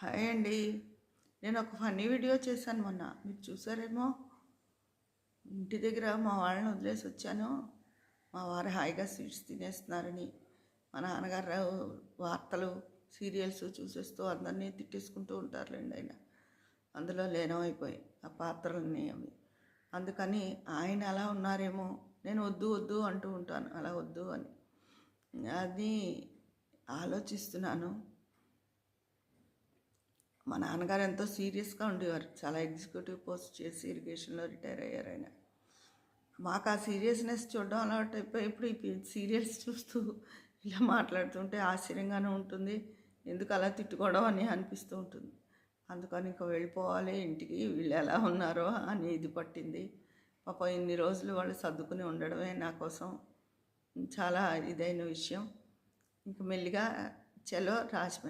Hi అండి. నేను ఒక ఫన్నీ వీడియో చేశాను మొన్న. మీరు చూసారేమో. ఇంటి దగ్గర మా వాళ్ళని వదిలేసి వచ్చాను. మా వారు హాయిగా స్వీట్స్ తినేస్తున్నారని. మా నాన్నగారు వార్తలు, సీరియల్స్ చూసేస్తూ అందరినీ తిట్టేసుకుంటూ ఉంటారులేండి ఆయన. అందులో లీనమైపోయి ఆ పాత్రలన్నీ అవి. అందుకని ఆయన అలా ఉన్నారేమో, నేను వద్దు వద్దు అంటూ ఉంటాను, అలా వద్దు అని. అది ఆలోచిస్తున్నాను. మా నాన్నగారు ఎంతో సీరియస్గా ఉండేవారు. చాలా ఎగ్జిక్యూటివ్ పోస్ట్ చేసి ఇరిగేషన్లో రిటైర్ అయ్యారు ఆయన. మాకు ఆ సీరియస్నెస్ చూడడం అలవాటు అయిపోయి ఇప్పుడు ఈ సీరియల్స్ చూస్తూ ఇలా మాట్లాడుతుంటే ఆశ్చర్యంగానే ఉంటుంది. ఎందుకు అలా తిట్టుకోవడం అని అనిపిస్తూ ఉంటుంది. అందుకని ఇంకా వెళ్ళిపోవాలి ఇంటికి, వీళ్ళు ఎలా ఉన్నారో అని ఇది పట్టింది. పాపం ఇన్ని రోజులు వాళ్ళు సర్దుకుని ఉండడమే నా కోసం చాలా ఇదైన విషయం. ఇంక మెల్లిగా చలో రాజమండ్రి.